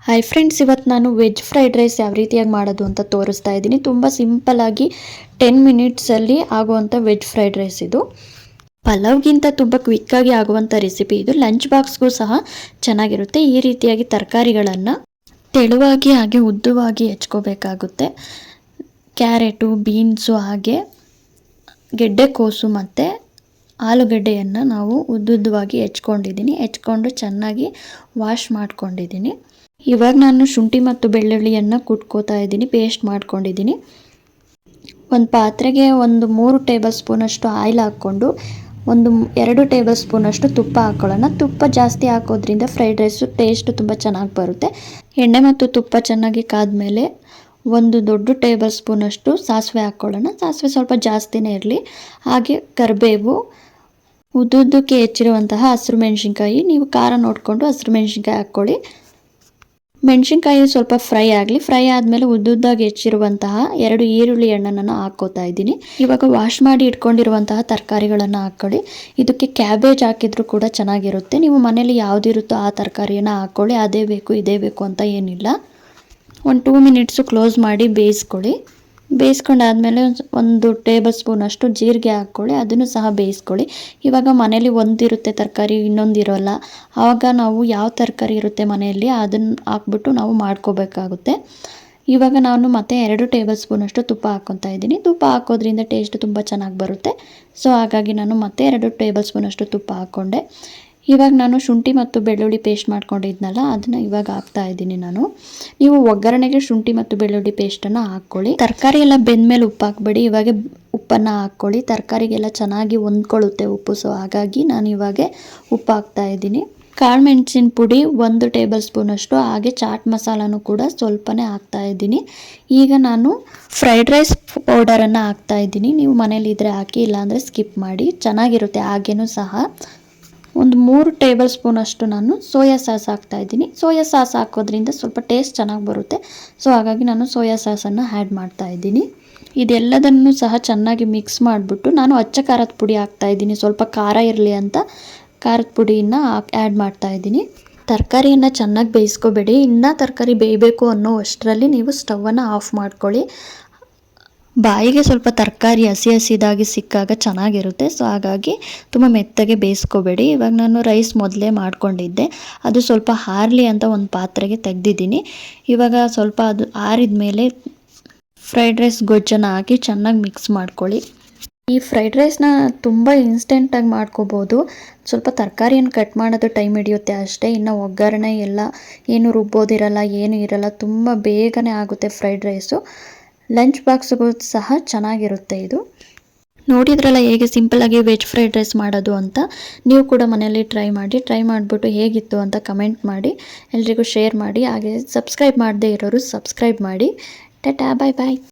Hi friends, ಇವತ್ತು ನಾನು veg fried rice ಯಾವ ರೀತಿಯಾಗಿ ಮಾಡೋದು ಅಂತ ತೋರಿಸ್ತಾ ಇದ್ದೀನಿ. ತುಂಬ ಸಿಂಪಲ್ಲಾಗಿ 10 ಮಿನಿಟ್ಸಲ್ಲಿ ಆಗುವಂಥ ವೆಜ್ ಫ್ರೈಡ್ ರೈಸ್ ಇದು. ಪಲಾವ್ಗಿಂತ ತುಂಬ ಕ್ವಿಕ್ಕಾಗಿ ಆಗುವಂಥ ರೆಸಿಪಿ ಇದು. ಲಂಚ್ ಬಾಕ್ಸ್ಗೂ ಸಹ ಚೆನ್ನಾಗಿರುತ್ತೆ. ಈ ರೀತಿಯಾಗಿ ತರಕಾರಿಗಳನ್ನು ತೆಳುವಾಗಿ ಹಾಗೆ ಉದ್ದವಾಗಿ ಹೆಚ್ಕೋಬೇಕಾಗುತ್ತೆ. ಕ್ಯಾರೆಟು, ಬೀನ್ಸು, ಹಾಗೆ ಗೆಡ್ಡೆಕೋಸು ಮತ್ತು ಆಲೂಗಡ್ಡೆಯನ್ನು ನಾವು ಉದ್ದುದ್ದವಾಗಿ ಹೆಚ್ಕೊಂಡು ಚೆನ್ನಾಗಿ ವಾಶ್ ಮಾಡ್ಕೊಂಡಿದ್ದೀನಿ. ಇವಾಗ ನಾನು ಶುಂಠಿ ಮತ್ತು ಬೆಳ್ಳುಳ್ಳಿಯನ್ನು ಕುಟ್ಕೋತಾ ಇದ್ದೀನಿ, ಪೇಸ್ಟ್ ಮಾಡ್ಕೊಂಡಿದ್ದೀನಿ. ಒಂದು ಪಾತ್ರೆಗೆ ಒಂದು 3 ಟೇಬಲ್ ಸ್ಪೂನಷ್ಟು ಆಯಿಲ್ ಹಾಕ್ಕೊಂಡು 2 ಟೇಬಲ್ ಸ್ಪೂನಷ್ಟು ತುಪ್ಪ ಹಾಕ್ಕೊಳ್ಳೋಣ. ತುಪ್ಪ ಜಾಸ್ತಿ ಹಾಕೋದ್ರಿಂದ ಫ್ರೈಡ್ ರೈಸು ಟೇಸ್ಟ್ ತುಂಬ ಚೆನ್ನಾಗಿ ಬರುತ್ತೆ. ಎಣ್ಣೆ ಮತ್ತು ತುಪ್ಪ ಚೆನ್ನಾಗಿ ಕಾದ್ಮೇಲೆ 1 ದೊಡ್ಡ ಟೇಬಲ್ ಸ್ಪೂನಷ್ಟು ಸಾಸಿವೆ ಹಾಕ್ಕೊಳ್ಳೋಣ. ಸಾಸಿವೆ ಸ್ವಲ್ಪ ಜಾಸ್ತಿನೇ ಇರಲಿ. ಹಾಗೆ ಕರಿಬೇವು, ಉದ್ದುದ್ದಕ್ಕೆ ಹೆಚ್ಚಿರುವಂತಹ ಹಸಿರು ಮೆಣಸಿನ್ಕಾಯಿ, ನೀವು ಖಾರ ನೋಡಿಕೊಂಡು ಹಸಿರು ಮೆಣಸಿನ್ಕಾಯಿ ಹಾಕ್ಕೊಳ್ಳಿ. ಮೆಣಸಿನ್ಕಾಯಿ ಸ್ವಲ್ಪ ಫ್ರೈ ಆಗಲಿ. ಫ್ರೈ ಆದಮೇಲೆ ಉದ್ದುದ್ದಾಗಿ ಹೆಚ್ಚಿರುವಂತಹ 2 ಈರುಳ್ಳಿ ಹಣ್ಣನ್ನು ಹಾಕ್ಕೋತಾ ಇದ್ದೀನಿ. ಇವಾಗ ವಾಶ್ ಮಾಡಿ ಇಟ್ಕೊಂಡಿರುವಂತಹ ತರಕಾರಿಗಳನ್ನು ಹಾಕ್ಕೊಳ್ಳಿ. ಇದಕ್ಕೆ ಕ್ಯಾಬೇಜ್ ಹಾಕಿದರೂ ಕೂಡ ಚೆನ್ನಾಗಿರುತ್ತೆ. ನೀವು ಮನೇಲಿ ಯಾವುದಿರುತ್ತೋ ಆ ತರಕಾರಿಯನ್ನು ಹಾಕ್ಕೊಳ್ಳಿ. ಅದೇ ಬೇಕು ಇದೇ ಬೇಕು ಅಂತ ಏನಿಲ್ಲ. 2 ಮಿನಿಟ್ಸು ಕ್ಲೋಸ್ ಮಾಡಿ ಬೇಯಿಸ್ಕೊಳ್ಳಿ. ಬೇಯಿಸ್ಕೊಂಡಾದ್ಮೇಲೆ 1 ಟೇಬಲ್ ಸ್ಪೂನಷ್ಟು ಜೀರಿಗೆ ಹಾಕ್ಕೊಳ್ಳಿ. ಅದನ್ನು ಸಹ ಬೇಯಿಸ್ಕೊಳ್ಳಿ. ಇವಾಗ ಮನೇಲಿ ಒಂದಿರುತ್ತೆ ತರಕಾರಿ, ಇನ್ನೊಂದು ಇರೋಲ್ಲ. ಆವಾಗ ನಾವು ಯಾವ ತರಕಾರಿ ಇರುತ್ತೆ ಮನೆಯಲ್ಲಿ ಅದನ್ನು ಹಾಕ್ಬಿಟ್ಟು ನಾವು ಮಾಡ್ಕೋಬೇಕಾಗುತ್ತೆ. ಇವಾಗ ನಾನು ಮತ್ತೆ 2 ಟೇಬಲ್ ಸ್ಪೂನಷ್ಟು ತುಪ್ಪ ಹಾಕ್ಕೊತಾ ಇದ್ದೀನಿ. ತುಪ್ಪ ಹಾಕೋದ್ರಿಂದ ಟೇಸ್ಟ್ ತುಂಬ ಚೆನ್ನಾಗಿ ಬರುತ್ತೆ. ಸೊ ಹಾಗಾಗಿ ನಾನು ಮತ್ತೆ 2 ಟೇಬಲ್ ಸ್ಪೂನಷ್ಟು ತುಪ್ಪ ಹಾಕ್ಕೊಂಡೆ. ಇವಾಗ ನಾನು ಶುಂಠಿ ಮತ್ತು ಬೆಳ್ಳುಳ್ಳಿ ಪೇಸ್ಟ್ ಮಾಡ್ಕೊಂಡಿದ್ನಲ್ಲ, ಅದನ್ನು ಇವಾಗ ಹಾಕ್ತಾ ಇದ್ದೀನಿ ನಾನು. ನೀವು ಒಗ್ಗರಣೆಗೆ ಶುಂಠಿ ಮತ್ತು ಬೆಳ್ಳುಳ್ಳಿ ಪೇಸ್ಟನ್ನು ಹಾಕ್ಕೊಳ್ಳಿ. ತರಕಾರಿ ಎಲ್ಲ ಬೆಂದಮೇಲೆ ಉಪ್ಪು ಹಾಕ್ಬೇಡಿ. ಇವಾಗ ಉಪ್ಪನ್ನು ಹಾಕ್ಕೊಳ್ಳಿ. ತರಕಾರಿಗೆಲ್ಲ ಚೆನ್ನಾಗಿ ಹೊಂದ್ಕೊಳ್ಳುತ್ತೆ ಉಪ್ಪು. ಸೊ ಹಾಗಾಗಿ ನಾನು ಇವಾಗ ಉಪ್ಪು ಹಾಕ್ತಾ ಇದ್ದೀನಿ. ಕಾಳು ಮೆಣಸಿನ ಪುಡಿ 1 ಟೇಬಲ್ ಸ್ಪೂನಷ್ಟು, ಹಾಗೆ ಚಾಟ್ ಮಸಾಲನೂ ಕೂಡ ಸ್ವಲ್ಪನೇ ಹಾಕ್ತಾ ಇದ್ದೀನಿ. ಈಗ ನಾನು ಫ್ರೈಡ್ ರೈಸ್ ಪೌಡರನ್ನು ಹಾಕ್ತಾ ಇದ್ದೀನಿ. ನೀವು ಮನೇಲಿ ಇದ್ದರೆ ಹಾಕಿ, ಇಲ್ಲಾಂದರೆ ಸ್ಕಿಪ್ ಮಾಡಿ, ಚೆನ್ನಾಗಿರುತ್ತೆ. ಹಾಗೇನೂ ಸಹ 3 ಟೇಬಲ್ ಸ್ಪೂನಷ್ಟು ನಾನು ಸೋಯಾ ಸಾಸ್ ಹಾಕ್ತಾ ಇದ್ದೀನಿ. ಸೋಯಾ ಸಾಸ್ ಹಾಕೋದ್ರಿಂದ ಸ್ವಲ್ಪ ಟೇಸ್ಟ್ ಚೆನ್ನಾಗಿ ಬರುತ್ತೆ. ಸೊ ಹಾಗಾಗಿ ನಾನು ಸೋಯಾ ಸಾಸನ್ನು ಆ್ಯಡ್ ಮಾಡ್ತಾ ಇದ್ದೀನಿ. ಇದೆಲ್ಲದನ್ನು ಸಹ ಚೆನ್ನಾಗಿ ಮಿಕ್ಸ್ ಮಾಡಿಬಿಟ್ಟು ನಾನು ಅಚ್ಚ ಖಾರದ ಪುಡಿ ಹಾಕ್ತಾ ಇದ್ದೀನಿ. ಸ್ವಲ್ಪ ಖಾರ ಇರಲಿ ಅಂತ ಖಾರದ ಪುಡಿಯನ್ನು ಆ್ಯಡ್ ಮಾಡ್ತಾ ಇದ್ದೀನಿ. ತರಕಾರಿಯನ್ನು ಚೆನ್ನಾಗಿ ಬೇಯಿಸ್ಕೋಬೇಡಿ. ಇನ್ನೂ ತರಕಾರಿ ಬೇಯಬೇಕು ಅನ್ನೋ ಅಷ್ಟರಲ್ಲಿ ನೀವು ಸ್ಟವನ್ನು ಆಫ್ ಮಾಡ್ಕೊಳ್ಳಿ. ಬಾಯಿಗೆ ಸ್ವಲ್ಪ ತರಕಾರಿ ಹಸಿದಾಗಿ ಸಿಕ್ಕಾಗ ಚೆನ್ನಾಗಿರುತ್ತೆ. ಸೊ ಹಾಗಾಗಿ ತುಂಬ ಮೆತ್ತಗೆ ಬೇಯಿಸ್ಕೋಬೇಡಿ. ಇವಾಗ ನಾನು ರೈಸ್ ಮೊದಲೇ ಮಾಡ್ಕೊಂಡಿದ್ದೆ, ಅದು ಸ್ವಲ್ಪ ಆರಲಿ ಅಂತ ಒಂದು ಪಾತ್ರೆಗೆ ತೆಗೆದಿದ್ದೀನಿ. ಇವಾಗ ಸ್ವಲ್ಪ ಅದು ಆರಿದ ಮೇಲೆ ಫ್ರೈಡ್ ರೈಸ್ ಗೊಜ್ಜನ್ನು ಹಾಕಿ ಚೆನ್ನಾಗಿ ಮಿಕ್ಸ್ ಮಾಡ್ಕೊಳ್ಳಿ. ಈ ಫ್ರೈಡ್ ರೈಸ್ನ ತುಂಬ ಇನ್ಸ್ಟೆಂಟಾಗಿ ಮಾಡ್ಕೋಬೋದು. ಸ್ವಲ್ಪ ತರಕಾರಿಯನ್ನು ಕಟ್ ಮಾಡೋದು ಟೈಮ್ ಹಿಡಿಯುತ್ತೆ ಅಷ್ಟೇ. ಇನ್ನು ಒಗ್ಗರಣೆ ಎಲ್ಲ ಏನು ರುಬ್ಬೋದಿರಲ್ಲ, ಏನು ಇರಲ್ಲ. ತುಂಬ ಬೇಗನೆ ಆಗುತ್ತೆ ಫ್ರೈಡ್ ರೈಸು. ಲಂಚ್ ಬಾಕ್ಸ್ಗೂ ಸಹ ಚೆನ್ನಾಗಿರುತ್ತೆ ಇದು. ನೋಡಿದ್ರಲ್ಲ ಹೇಗೆ ಸಿಂಪಲ್ಲಾಗಿ ವೆಜ್ ಫ್ರೈಡ್ ರೈಸ್ ಮಾಡೋದು ಅಂತ. ನೀವು ಕೂಡ ಮನೆಯಲ್ಲಿ ಟ್ರೈ ಮಾಡಿಬಿಟ್ಟು ಹೇಗಿತ್ತು ಅಂತ ಕಮೆಂಟ್ ಮಾಡಿ, ಎಲ್ರಿಗೂ ಶೇರ್ ಮಾಡಿ. ಹಾಗೆ ಸಬ್ಸ್ಕ್ರೈಬ್ ಮಾಡದೇ ಇರೋರು ಸಬ್ಸ್ಕ್ರೈಬ್ ಮಾಡಿ. ಟಾಟಾ, ಬಾಯ್ ಬಾಯ್.